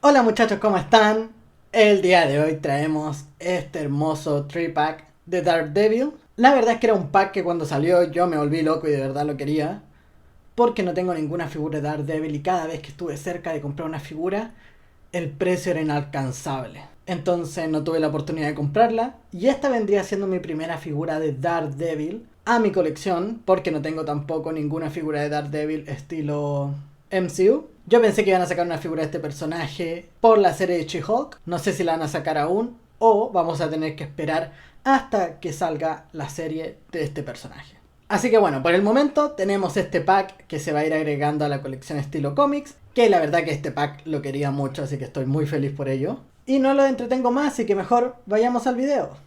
Hola muchachos, ¿cómo están? El día de hoy traemos este hermoso 3-pack de Daredevil. La verdad es que era un pack que cuando salió yo me volví loco y de verdad lo quería. Porque no tengo ninguna figura de Daredevil y cada vez que estuve cerca de comprar una figura, el precio era inalcanzable. Entonces no tuve la oportunidad de comprarla. Y esta vendría siendo mi primera figura de Daredevil a mi colección. Porque no tengo tampoco ninguna figura de Daredevil estilo MCU. Yo pensé que iban a sacar una figura de este personaje por la serie de She-Hulk. No sé si la van a sacar aún o vamos a tener que esperar hasta que salga la serie de este personaje. Así que bueno, por el momento tenemos este pack que se va a ir agregando a la colección estilo cómics. Que la verdad que este pack lo quería mucho, así que estoy muy feliz por ello. Y no lo entretengo más, así que mejor vayamos al video.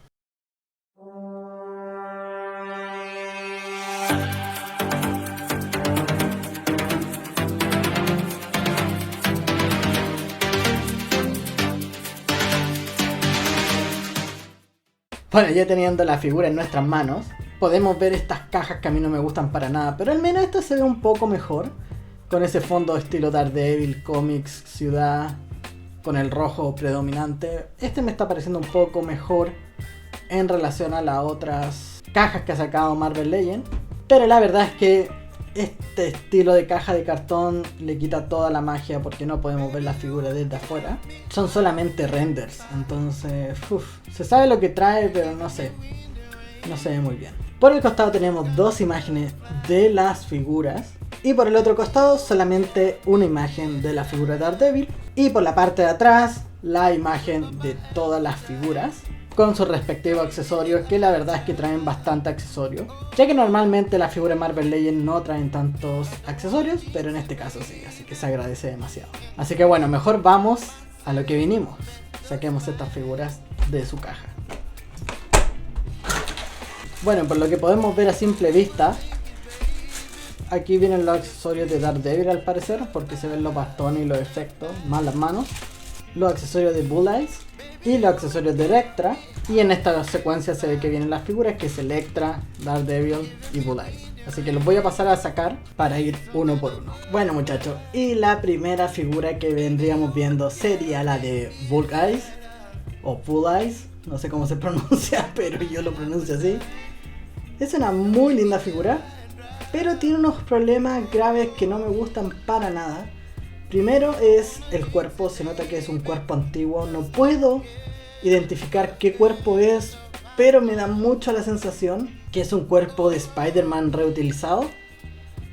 Bueno, ya teniendo la figura en nuestras manos, podemos ver estas cajas que a mí no me gustan para nada, pero al menos esta se ve un poco mejor. Con ese fondo estilo Daredevil, Comics, Ciudad, con el rojo predominante. Este me está pareciendo un poco mejor en relación a las otras cajas que ha sacado Marvel Legends. Pero la verdad es que este estilo de caja de cartón le quita toda la magia porque no podemos ver la figura desde afuera. Son solamente renders, entonces se sabe lo que trae, pero no sé. No se ve muy bien. Por el costado tenemos dos imágenes de las figuras. Y por el otro costado solamente una imagen de la figura de Daredevil. Y por la parte de atrás la imagen de todas las figuras con sus respectivos accesorios, que la verdad es que traen bastante accesorios, ya que normalmente las figuras Marvel Legends no traen tantos accesorios, pero en este caso sí, así que se agradece demasiado. Así que bueno, mejor vamos a lo que vinimos. Saquemos estas figuras de su caja. Bueno, por lo que podemos ver a simple vista, aquí vienen los accesorios de Daredevil al parecer, porque se ven los bastones y los efectos, más las manos, los accesorios de Bulleyes y los accesorios de Elektra. Y en esta secuencia se ve que vienen las figuras, que es Elektra, Daredevil y Bulleyes. Así que los voy a pasar a sacar para ir uno por uno. Bueno muchachos, y la primera figura que vendríamos viendo sería la de Bulleyes o Bulleyes, no sé cómo se pronuncia, pero yo lo pronuncio así. Es una muy linda figura, pero tiene unos problemas graves que no me gustan para nada. Primero es el cuerpo, se nota que es un cuerpo antiguo, no puedo identificar qué cuerpo es, pero me da mucho la sensación que es un cuerpo de Spider-Man reutilizado.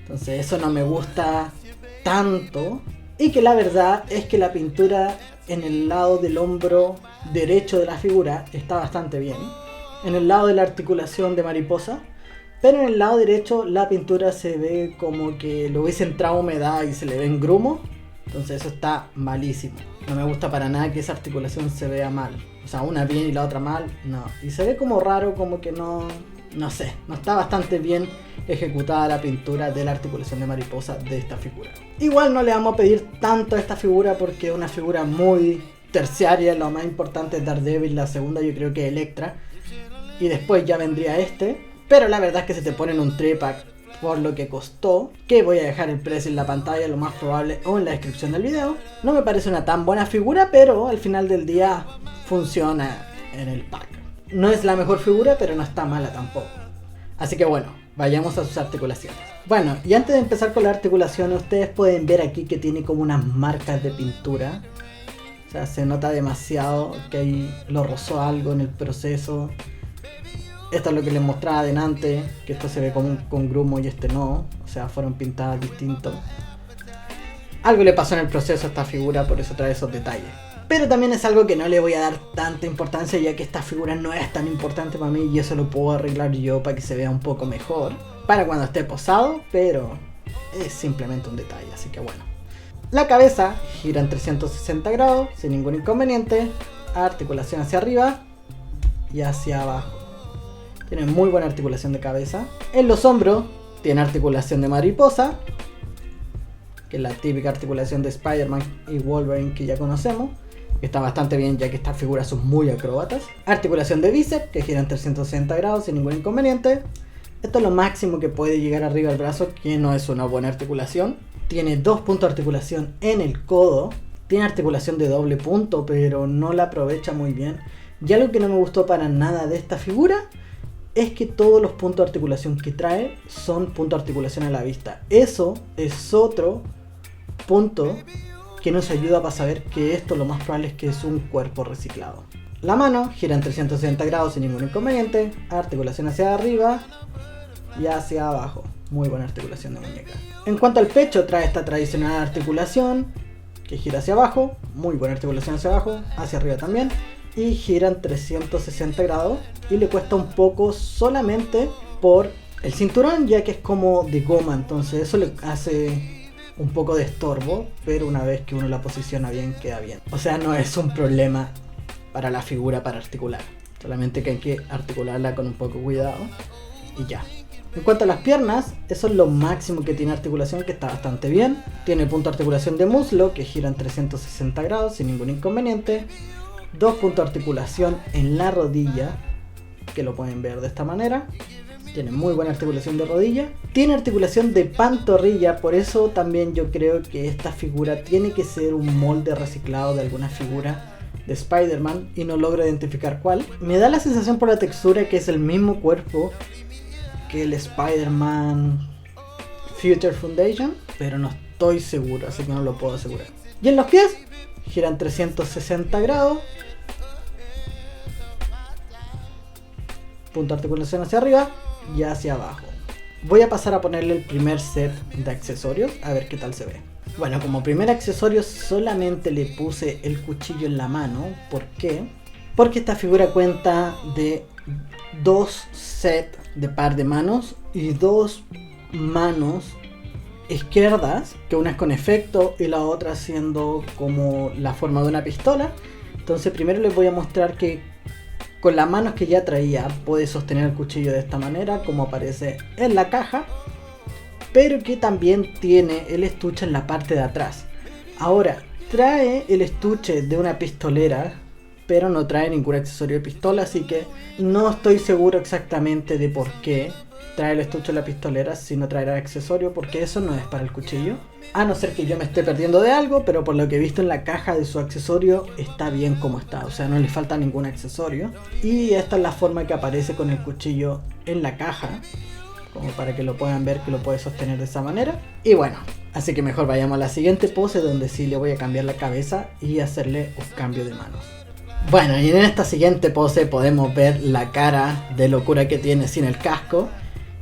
Entonces eso no me gusta tanto. Y que la verdad es que la pintura en el lado del hombro derecho de la figura está bastante bien. En el lado de la articulación de mariposa. Pero en el lado derecho la pintura se ve como que le hubiese entrado humedad y se le ve en grumo. Entonces eso está malísimo. No me gusta para nada que esa articulación se vea mal. O sea, una bien y la otra mal, no. Y se ve como raro, como que no sé. No está bastante bien ejecutada la pintura de la articulación de mariposa de esta figura. Igual no le vamos a pedir tanto a esta figura porque es una figura muy terciaria. Lo más importante es Daredevil, la segunda yo creo que es Elektra. Y después ya vendría este. Pero la verdad es que se te ponen un 3-pack por lo que costó, que voy a dejar el precio en la pantalla lo más probable o en la descripción del video. No me parece una tan buena figura, pero al final del día funciona en el pack. No es la mejor figura, pero no está mala tampoco. Así que bueno, vayamos a sus articulaciones. Bueno, y antes de empezar con las articulaciones, ustedes pueden ver aquí que tiene como unas marcas de pintura. O sea, se nota demasiado que ahí lo rozó algo en el proceso. Esto es lo que les mostraba adelante, que esto se ve como con grumo y este no. O sea, fueron pintadas distintos. Algo le pasó en el proceso a esta figura, por eso trae esos detalles. Pero también es algo que no le voy a dar tanta importancia, ya que esta figura no es tan importante para mí y eso lo puedo arreglar yo para que se vea un poco mejor para cuando esté posado, pero es simplemente un detalle, así que bueno. La cabeza gira en 360 grados, sin ningún inconveniente. Articulación hacia arriba y hacia abajo. Tiene muy buena articulación de cabeza. En los hombros tiene articulación de mariposa, que es la típica articulación de Spider-Man y Wolverine que ya conocemos. Está bastante bien ya que estas figuras son muy acróbatas. Articulación de bíceps que gira en 360 grados sin ningún inconveniente. Esto es lo máximo que puede llegar arriba del brazo, que no es una buena articulación. Tiene 2 puntos de articulación en el codo. Tiene articulación de doble punto, pero no la aprovecha muy bien. Y algo que no me gustó para nada de esta figura es que todos los puntos de articulación que trae son puntos de articulación a la vista. Eso es otro punto que nos ayuda para saber que esto lo más probable es que es un cuerpo reciclado. La mano gira en 360 grados sin ningún inconveniente. Articulación hacia arriba y hacia abajo. Muy buena articulación de muñeca. En cuanto al pecho, trae esta tradicional articulación que gira hacia abajo. Muy buena articulación hacia abajo. Hacia arriba también. Y gira en 360 grados. Y le cuesta un poco solamente por el cinturón, ya que es como de goma. Entonces eso le hace un poco de estorbo. Pero una vez que uno la posiciona bien, queda bien. O sea, no es un problema para la figura para articular. Solamente que hay que articularla con un poco de cuidado. Y ya. En cuanto a las piernas, eso es lo máximo que tiene articulación, que está bastante bien. Tiene punto de articulación de muslo, que gira en 360 grados sin ningún inconveniente. 2 puntos de articulación en la rodilla, que lo pueden ver de esta manera. Tiene muy buena articulación de rodilla. Tiene articulación de pantorrilla, por eso también yo creo que esta figura tiene que ser un molde reciclado de alguna figura de Spider-Man y no logro identificar cuál. Me da la sensación por la textura que es el mismo cuerpo que el Spider-Man Future Foundation, pero no estoy seguro, así que no lo puedo asegurar. Y en los pies, giran 360 grados. Punto de articulación hacia arriba y hacia abajo. Voy a pasar a ponerle el primer set de accesorios, a ver qué tal se ve. Bueno, como primer accesorio solamente le puse el cuchillo en la mano. ¿Por qué? Porque esta figura cuenta de 2 sets de par de manos y 2 manos izquierdas, que una es con efecto y la otra siendo como la forma de una pistola. Entonces primero les voy a mostrar que con las manos que ya traía puede sostener el cuchillo de esta manera, como aparece en la caja, pero que también tiene el estuche en la parte de atrás. Ahora, trae el estuche de una pistolera, pero no trae ningún accesorio de pistola, así que no estoy seguro exactamente de por qué trae el estuche de la pistolera si no traerá accesorio, porque eso no es para el cuchillo. A no ser que yo me esté perdiendo de algo, pero por lo que he visto en la caja de su accesorio está bien como está, o sea, no le falta ningún accesorio. Y esta es la forma que aparece con el cuchillo en la caja, como para que lo puedan ver que lo puede sostener de esa manera. Y bueno, así que mejor vayamos a la siguiente pose, donde sí le voy a cambiar la cabeza y hacerle un cambio de manos. Bueno, y en esta siguiente pose podemos ver la cara de locura que tiene sin el casco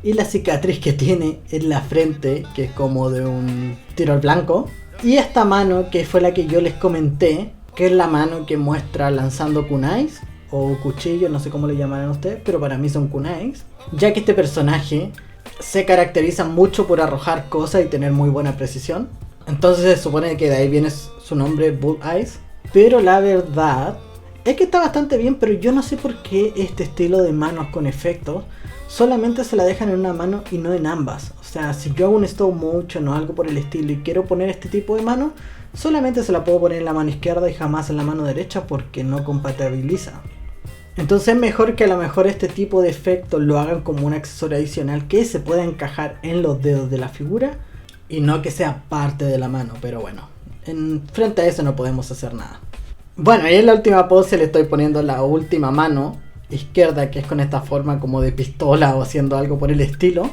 y la cicatriz que tiene en la frente, que es como de un tiro al blanco. Y esta mano que fue la que yo les comenté, que es la mano que muestra lanzando kunais o cuchillos, no sé cómo le llamarán ustedes, pero para mí son kunais, ya que este personaje se caracteriza mucho por arrojar cosas y tener muy buena precisión. Entonces se supone que de ahí viene su nombre, Bullseye. Pero la verdad es que está bastante bien, pero yo no sé por qué este estilo de manos con efectos solamente se la dejan en una mano y no en ambas. O sea, si yo hago un stop motion o algo por el estilo y quiero poner este tipo de mano, solamente se la puedo poner en la mano izquierda y jamás en la mano derecha porque no compatibiliza. Entonces es mejor que a lo mejor este tipo de efectos lo hagan como un accesorio adicional que se pueda encajar en los dedos de la figura y no que sea parte de la mano. Pero bueno, frente a eso no podemos hacer nada. Bueno, y en la última pose le estoy poniendo la última mano izquierda, que es con esta forma como de pistola o haciendo algo por el estilo.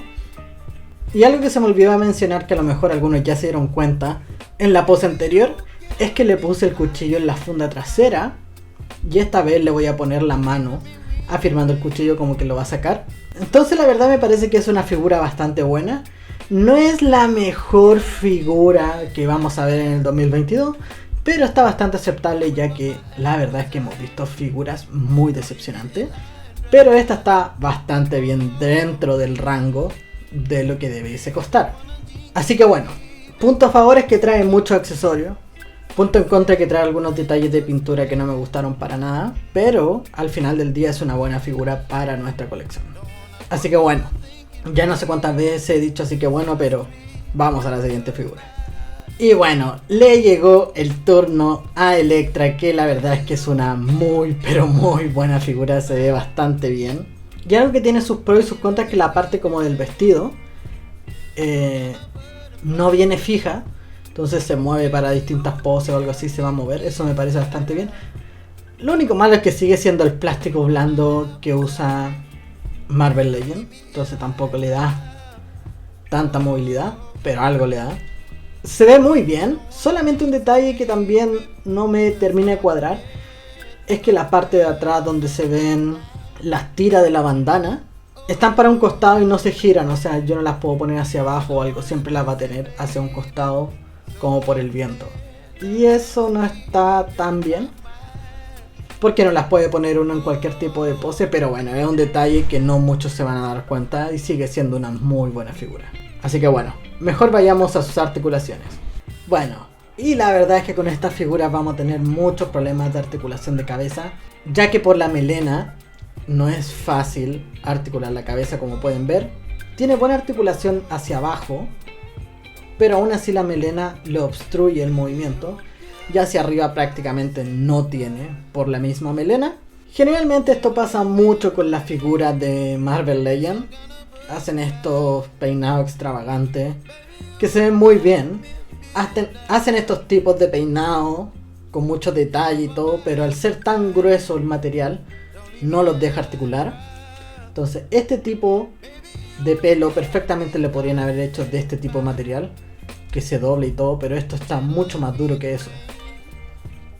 Y algo que se me olvidó mencionar, que a lo mejor algunos ya se dieron cuenta en la pose anterior, es que le puse el cuchillo en la funda trasera. Y esta vez le voy a poner la mano afirmando el cuchillo como que lo va a sacar. Entonces la verdad me parece que es una figura bastante buena. No es la mejor figura que vamos a ver en el 2022, pero está bastante aceptable, ya que la verdad es que hemos visto figuras muy decepcionantes. Pero esta está bastante bien dentro del rango de lo que debiese costar. Así que bueno, punto a favor es que trae muchos accesorios. Punto en contra que trae algunos detalles de pintura que no me gustaron para nada, pero al final del día es una buena figura para nuestra colección. Así que bueno, ya no sé cuántas veces he dicho así que bueno, pero vamos a la siguiente figura. Y bueno, le llegó el turno a Elektra, que la verdad es que es una muy pero muy buena figura, se ve bastante bien. Y algo que tiene sus pros y sus contras es que la parte como del vestido no viene fija, entonces se mueve para distintas poses o algo así, se va a mover, eso me parece bastante bien. Lo único malo es que sigue siendo el plástico blando que usa Marvel Legends, entonces tampoco le da tanta movilidad, pero algo le da. Se ve muy bien, solamente un detalle que también no me termina de cuadrar es que la parte de atrás donde se ven las tiras de la bandana están para un costado y no se giran, o sea, yo no las puedo poner hacia abajo o algo, siempre las va a tener hacia un costado como por el viento. Y eso no está tan bien, porque no las puede poner uno en cualquier tipo de pose, pero bueno, es un detalle que no muchos se van a dar cuenta y sigue siendo una muy buena figura. Así que bueno, mejor vayamos a sus articulaciones. Bueno, y la verdad es que con estas figuras vamos a tener muchos problemas de articulación de cabeza, ya que por la melena no es fácil articular la cabeza, como pueden ver. Tiene buena articulación hacia abajo, pero aún así la melena le obstruye el movimiento, y hacia arriba prácticamente no tiene por la misma melena. Generalmente esto pasa mucho con las figuras de Marvel Legends. Hacen estos peinados extravagantes que se ven muy bien. Hacen estos tipos de peinado con mucho detalle y todo, pero al ser tan grueso el material no los deja articular. Entonces este tipo de pelo perfectamente le podrían haber hecho de este tipo de material que se doble y todo, pero esto está mucho más duro que eso.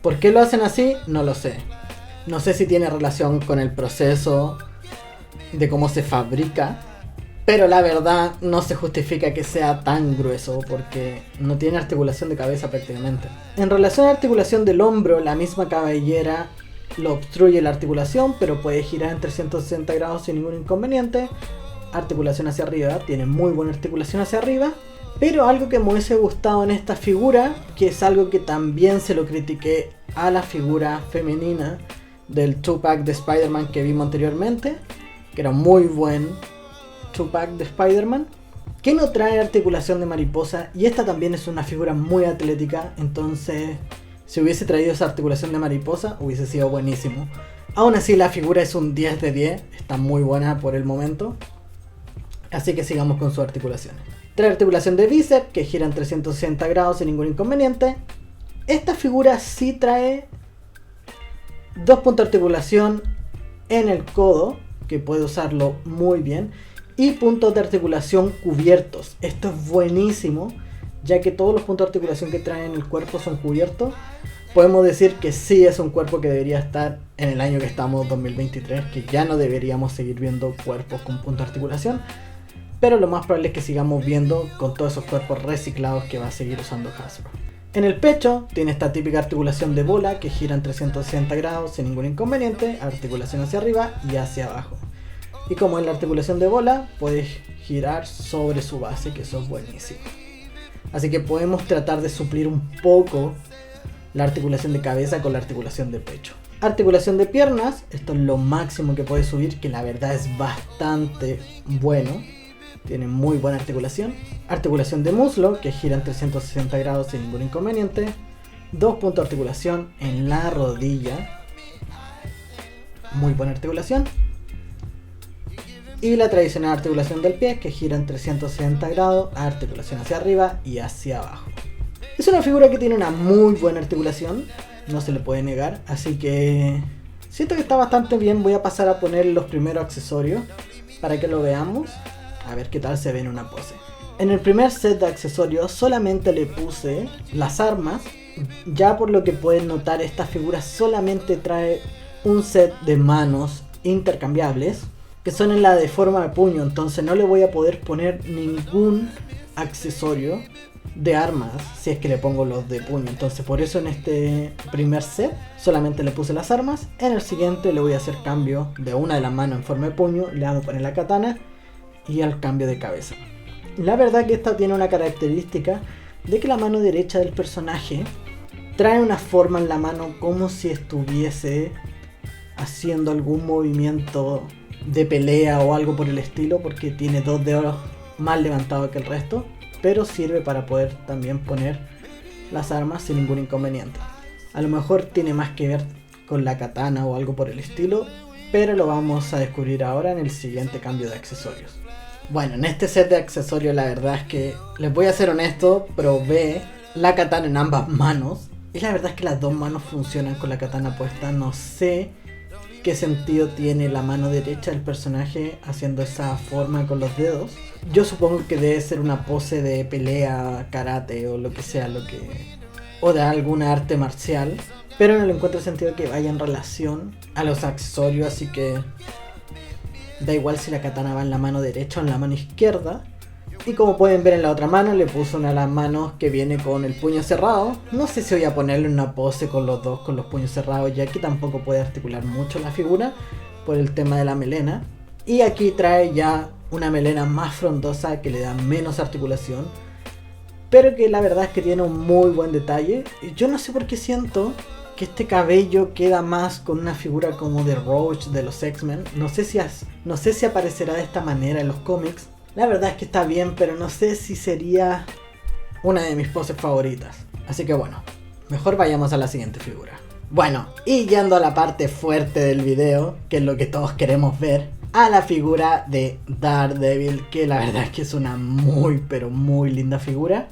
¿Por qué lo hacen así? No lo sé. No sé si tiene relación con el proceso de cómo se fabrica, pero la verdad no se justifica que sea tan grueso porque no tiene articulación de cabeza prácticamente. En relación a la articulación del hombro, la misma cabellera lo obstruye la articulación, pero puede girar en 360 grados sin ningún inconveniente. Articulación hacia arriba, tiene muy buena articulación hacia arriba. Pero algo que me hubiese gustado en esta figura, que es algo que también se lo critiqué a la figura femenina del 2-pack de Spider-Man que vimos anteriormente, que era muy buen 2-pack de Spider-Man, que no trae articulación de mariposa, y esta también es una figura muy atlética, entonces si hubiese traído esa articulación de mariposa hubiese sido buenísimo. Aún así la figura es un 10 de 10, está muy buena por el momento, así que sigamos con sus articulaciones. Trae articulación de bíceps que gira en 360 grados sin ningún inconveniente. Esta figura sí trae 2 puntos de articulación en el codo, que puede usarlo muy bien, y puntos de articulación cubiertos. Esto es buenísimo, ya que todos los puntos de articulación que trae en el cuerpo son cubiertos. Podemos decir que sí es un cuerpo que debería estar en el año que estamos, 2023, que ya no deberíamos seguir viendo cuerpos con puntos de articulación, pero lo más probable es que sigamos viendo con todos esos cuerpos reciclados que va a seguir usando Hasbro. En el pecho tiene esta típica articulación de bola que gira en 360 grados sin ningún inconveniente, articulación hacia arriba y hacia abajo. Y como en la articulación de bola, puede girar sobre su base, que eso es buenísimo. Así que podemos tratar de suplir un poco la articulación de cabeza con la articulación de pecho. Articulación de piernas, esto es lo máximo que puede subir, que la verdad es bastante bueno. Tiene muy buena articulación. Articulación de muslo, que gira en 360 grados sin ningún inconveniente. 2 puntos de articulación en la rodilla. Muy buena articulación. Y la tradicional articulación del pie, que gira en 360 grados. Articulación hacia arriba y hacia abajo. Es una figura que tiene una muy buena articulación, no se le puede negar. Así que siento que está bastante bien. Voy a pasar a poner los primeros accesorios para que lo veamos. A ver qué tal se ve en una pose. En el primer set de accesorios solamente le puse las armas. Ya por lo que pueden notar, esta figura solamente trae un set de manos intercambiables, que son en la de forma de puño. Entonces no le voy a poder poner ningún accesorio de armas si es que le pongo los de puño. Entonces por eso en este primer set solamente le puse las armas. En el siguiente le voy a hacer cambio de una de las manos en forma de puño. Le hago poner la katana y al cambio de cabeza. La verdad que esta tiene una característica de que la mano derecha del personaje trae una forma en la mano como si estuviese haciendo algún movimiento de pelea o algo por el estilo, porque tiene 2 dedos más levantados que el resto, pero sirve para poder también poner las armas sin ningún inconveniente. A lo mejor tiene más que ver con la katana o algo por el estilo, pero lo vamos a descubrir ahora en el siguiente cambio de accesorios. Bueno, en este set de accesorios la verdad es que, les voy a ser honesto, probé la katana en ambas manos. Y la verdad es que las dos manos funcionan con la katana puesta. No sé qué sentido tiene la mano derecha del personaje haciendo esa forma con los dedos. Yo supongo que debe ser una pose de pelea, karate o lo que sea, o de alguna arte marcial. Pero no le encuentro sentido que vaya en relación a los accesorios, así que da igual si la katana va en la mano derecha o en la mano izquierda. Y como pueden ver en la otra mano, le puse una de las manos que viene con el puño cerrado. No sé si voy a ponerle una pose con los dos, con los puños cerrados, ya que tampoco puede articular mucho la figura por el tema de la melena. Y aquí trae ya una melena más frondosa que le da menos articulación, pero que la verdad es que tiene un muy buen detalle. Yo no sé por qué siento que este cabello queda más con una figura como de Roach de los X-Men. No sé si aparecerá de esta manera en los cómics. La verdad es que está bien, pero no sé si sería una de mis poses favoritas. Así que bueno, mejor vayamos a la siguiente figura. Bueno, y yendo a la parte fuerte del video, que es lo que todos queremos ver, a la figura de Daredevil, que la verdad es que es una muy pero muy linda figura.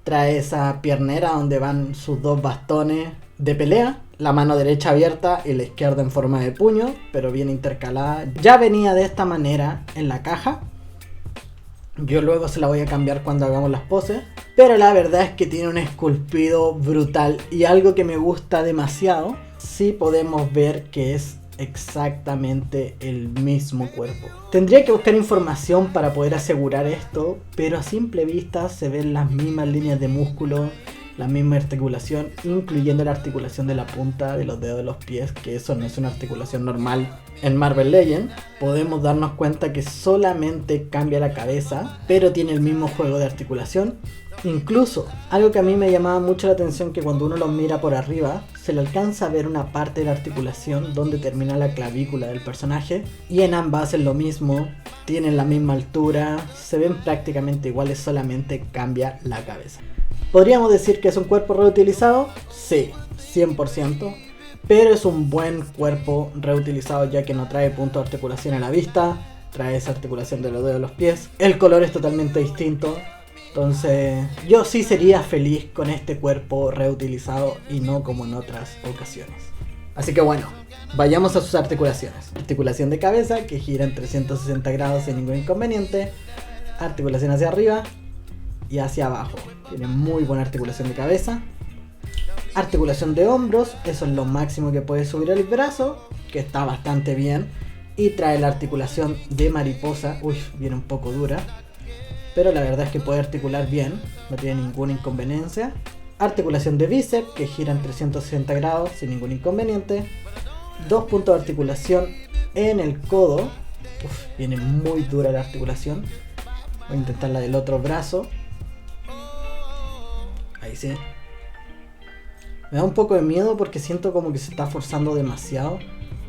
Trae esa piernera donde van sus dos bastones de pelea, la mano derecha abierta y la izquierda en forma de puño, pero bien intercalada. Ya venía de esta manera en la caja. Yo luego se la voy a cambiar cuando hagamos las poses, pero la verdad es que tiene un esculpido brutal y algo que me gusta demasiado. Sí podemos ver que es exactamente el mismo cuerpo. Tendría que buscar información para poder asegurar esto, pero a simple vista se ven las mismas líneas de músculo, la misma articulación, incluyendo la articulación de la punta de los dedos de los pies, que eso no es una articulación normal en Marvel Legends. Podemos darnos cuenta que solamente cambia la cabeza, pero tiene el mismo juego de articulación. Incluso, algo que a mí me llamaba mucho la atención, que cuando uno los mira por arriba, se le alcanza a ver una parte de la articulación donde termina la clavícula del personaje, y en ambas es lo mismo, tienen la misma altura, se ven prácticamente iguales, solamente cambia la cabeza. ¿Podríamos decir que es un cuerpo reutilizado? Sí, 100%, pero es un buen cuerpo reutilizado, ya que no trae punto de articulación a la vista, trae esa articulación de los dedos de los pies, el color es totalmente distinto. Entonces yo sí sería feliz con este cuerpo reutilizado y no como en otras ocasiones. Así que bueno, vayamos a sus articulaciones. Articulación de cabeza que gira en 360 grados sin ningún inconveniente. Articulación hacia arriba y hacia abajo. Tiene muy buena articulación de cabeza. Articulación de hombros, eso es lo máximo que puede subir el brazo, que está bastante bien. Y trae la articulación de mariposa, viene un poco dura, pero la verdad es que puede articular bien, no tiene ninguna inconveniencia. Articulación de bíceps, que gira en 360 grados sin ningún inconveniente. 2 puntos de articulación en el codo, viene muy dura la articulación. Voy a intentar la del otro brazo. Ahí sí. Me da un poco de miedo porque siento como que se está forzando demasiado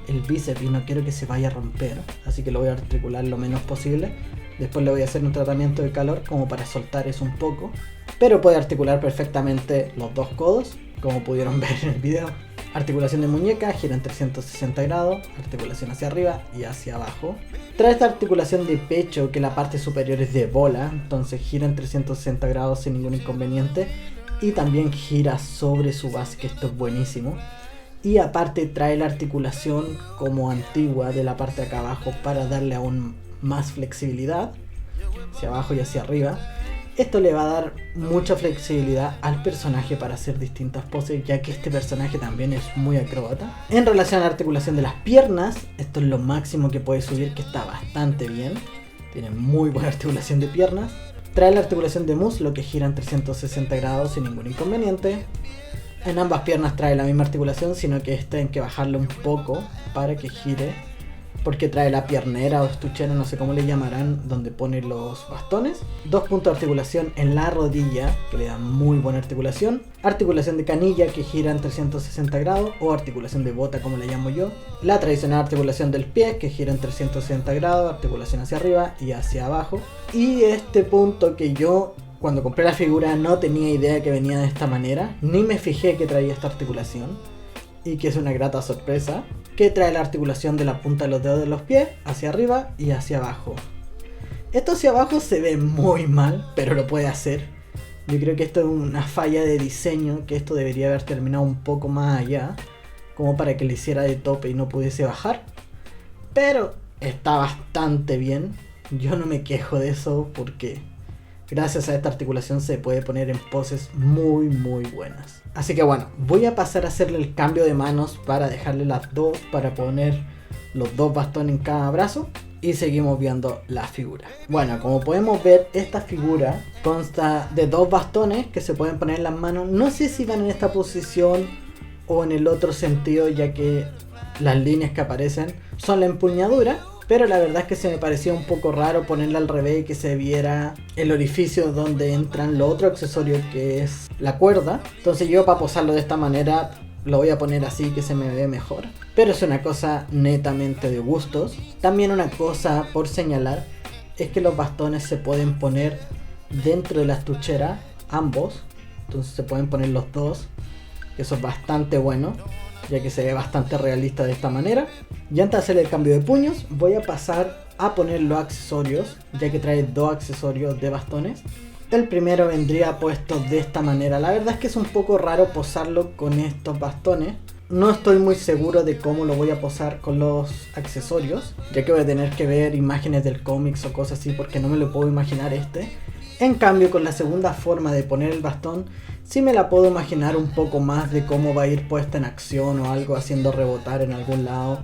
el bíceps y no quiero que se vaya a romper, así que lo voy a articular lo menos posible. Después le voy a hacer un tratamiento de calor como para soltar eso un poco, pero puede articular perfectamente los dos codos, como pudieron ver en el video. Articulación de muñeca, gira en 360 grados, articulación hacia arriba y hacia abajo. Trae esta articulación de pecho, que la parte superior es de bola, entonces gira en 360 grados sin ningún inconveniente. Y también gira sobre su base, que esto es buenísimo. Y aparte trae la articulación como antigua de la parte de acá abajo para darle aún más flexibilidad hacia abajo y hacia arriba. Esto le va a dar mucha flexibilidad al personaje para hacer distintas poses, ya que este personaje también es muy acróbata. En relación a la articulación de las piernas, esto es lo máximo que puede subir, que está bastante bien. Tiene muy buena articulación de piernas. Trae la articulación de muslo, que gira en 360 grados sin ningún inconveniente. En ambas piernas trae la misma articulación, sino que esta hay que bajarle un poco para que gire, porque trae la piernera o estuchera, no sé cómo le llamarán, donde pone los bastones. 2 puntos de articulación en la rodilla, que le dan muy buena articulación. Articulación de canilla, que gira en 360 grados, o articulación de bota, como le llamo yo. La tradicional articulación del pie, que gira en 360 grados, articulación hacia arriba y hacia abajo. Y este punto que yo, cuando compré la figura, no tenía idea que venía de esta manera, ni me fijé que traía esta articulación, y que es una grata sorpresa, que trae la articulación de la punta de los dedos de los pies hacia arriba y hacia abajo. Esto hacia abajo se ve muy mal, pero lo puede hacer. Yo creo que esto es una falla de diseño, que esto debería haber terminado un poco más allá, como para que le hiciera de tope y no pudiese bajar. Pero está bastante bien. Yo no me quejo de eso porque gracias a esta articulación se puede poner en poses muy buenas. Así que bueno, voy a pasar a hacerle el cambio de manos para dejarle las dos, para poner los dos bastones en cada brazo. Y seguimos viendo la figura. Bueno, como podemos ver, esta figura consta de dos bastones que se pueden poner en las manos. No sé si van en esta posición o en el otro sentido, ya que las líneas que aparecen son la empuñadura. Pero la verdad es que se me parecía un poco raro ponerla al revés y que se viera el orificio donde entran los otros accesorios, que es la cuerda. Entonces yo, para posarlo de esta manera, lo voy a poner así, que se me ve mejor. Pero es una cosa netamente de gustos. También una cosa por señalar es que los bastones se pueden poner dentro de la estuchera, ambos. Entonces se pueden poner los dos, que eso es bastante bueno, ya que se ve bastante realista de esta manera. Y antes de hacer el cambio de puños, voy a pasar a poner los accesorios, ya que trae dos accesorios de bastones. El primero vendría puesto de esta manera. La verdad es que es un poco raro posarlo con estos bastones. No estoy muy seguro de cómo lo voy a posar con los accesorios, ya que voy a tener que ver imágenes del cómics o cosas así, porque no me lo puedo imaginar este. En cambio, con la segunda forma de poner el bastón, sí me la puedo imaginar un poco más de cómo va a ir puesta en acción o algo, haciendo rebotar en algún lado.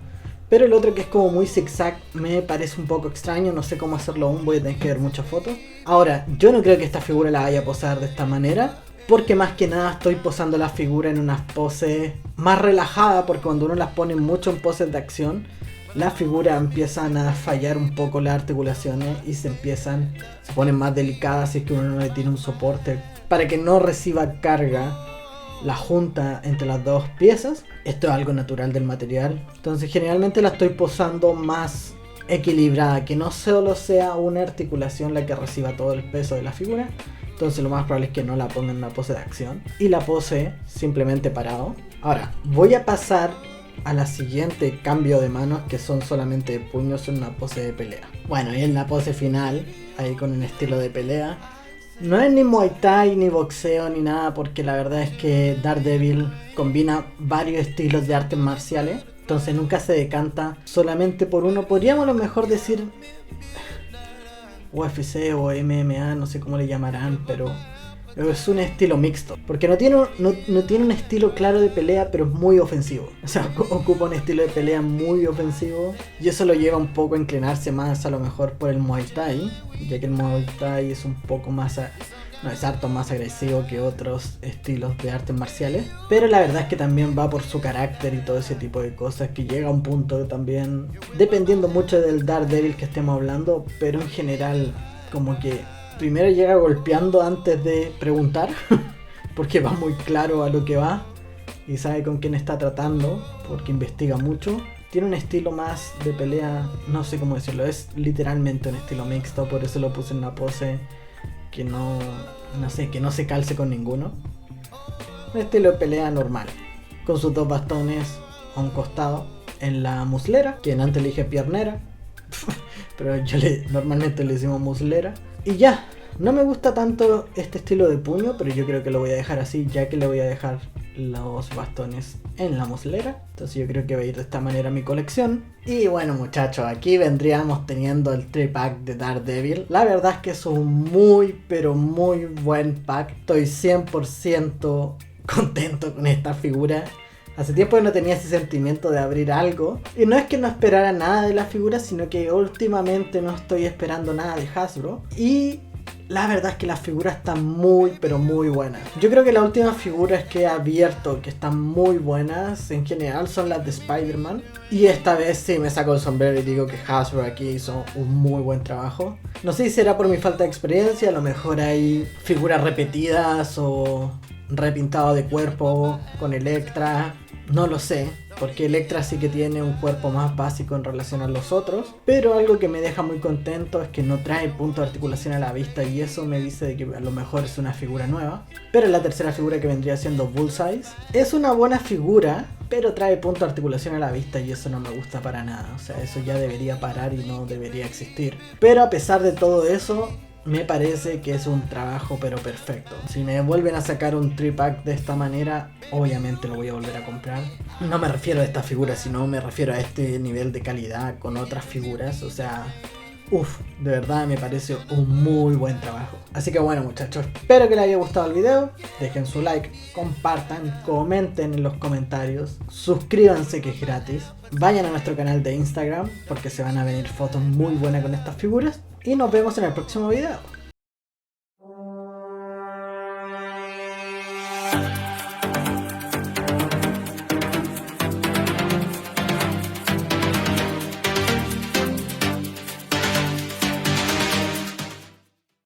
Pero el otro, que es como muy zigzag, me parece un poco extraño, no sé cómo hacerlo aún, voy a tener que ver muchas fotos. Ahora, yo no creo que esta figura la vaya a posar de esta manera, porque más que nada estoy posando la figura en unas poses más relajadas, porque cuando uno las pone mucho en poses de acción, la figura empiezan a fallar un poco las articulaciones y se ponen más delicadas si es que uno no le tiene un soporte para que no reciba carga la junta entre las dos piezas. Esto es algo natural del material. Entonces generalmente la estoy posando más equilibrada, que no solo sea una articulación la que reciba todo el peso de la figura. Entonces lo más probable es que no la ponga en una pose de acción y la pose simplemente parado. Ahora voy a pasar a la siguiente cambio de manos, que son solamente puños en una pose de pelea. Bueno, y en la pose final, ahí con un estilo de pelea, no es ni Muay Thai, ni boxeo, ni nada, porque la verdad es que Daredevil combina varios estilos de artes marciales. Entonces nunca se decanta solamente por uno. Podríamos a lo mejor decir UFC o MMA, no sé cómo le llamarán, pero es un estilo mixto, porque no tiene un estilo claro de pelea, pero es muy ofensivo. O sea, ocupa un estilo de pelea muy ofensivo, y eso lo lleva un poco a inclinarse más a lo mejor por el Muay Thai, ya que el Muay Thai es un poco más, no es harto más agresivo que otros estilos de artes marciales. Pero la verdad es que también va por su carácter y todo ese tipo de cosas, que llega a un punto también, dependiendo mucho del Daredevil que estemos hablando, pero en general como que primero llega golpeando antes de preguntar, porque va muy claro a lo que va y sabe con quién está tratando, porque investiga mucho. Tiene un estilo más de pelea, no sé cómo decirlo, es literalmente un estilo mixto, por eso lo puse en una pose que no se calce con ninguno. Un estilo de pelea normal, con sus dos bastones a un costado en la muslera, que antes le dije piernera, pero normalmente le decimos muslera. Y ya, no me gusta tanto este estilo de puño, pero yo creo que lo voy a dejar así, ya que le voy a dejar los bastones en la muslera. Entonces yo creo que va a ir de esta manera mi colección. Y bueno, muchachos, aquí vendríamos teniendo el 3-pack de Daredevil. La verdad es que es un muy, pero muy buen pack. Estoy 100% contento con esta figura. Hace tiempo que no tenía ese sentimiento de abrir algo. Y no es que no esperara nada de la figura, sino que últimamente no estoy esperando nada de Hasbro. Y la verdad es que las figuras están muy, pero muy buenas. Yo creo que las últimas figuras que he abierto que están muy buenas en general son las de Spider-Man. Y esta vez sí me saco el sombrero y digo que Hasbro aquí hizo un muy buen trabajo. No sé si será por mi falta de experiencia, a lo mejor hay figuras repetidas o repintado de cuerpo con Elektra. No lo sé, porque Elektra sí que tiene un cuerpo más básico en relación a los otros. Pero algo que me deja muy contento es que no trae punto de articulación a la vista, y eso me dice de que a lo mejor es una figura nueva. Pero la tercera figura, que vendría siendo Bullseye, es una buena figura, pero trae punto de articulación a la vista, y eso no me gusta para nada. O sea, eso ya debería parar y no debería existir. Pero a pesar de todo eso, me parece que es un trabajo pero perfecto. Si me vuelven a sacar un 3-pack de esta manera, obviamente lo voy a volver a comprar. No me refiero a estas figuras, sino me refiero a este nivel de calidad con otras figuras. O sea, uff, de verdad me parece un muy buen trabajo. Así que bueno, muchachos, espero que les haya gustado el video. Dejen su like, compartan, comenten en los comentarios, suscríbanse que es gratis. Vayan a nuestro canal de Instagram porque se van a venir fotos muy buenas con estas figuras. Y nos vemos en el próximo video.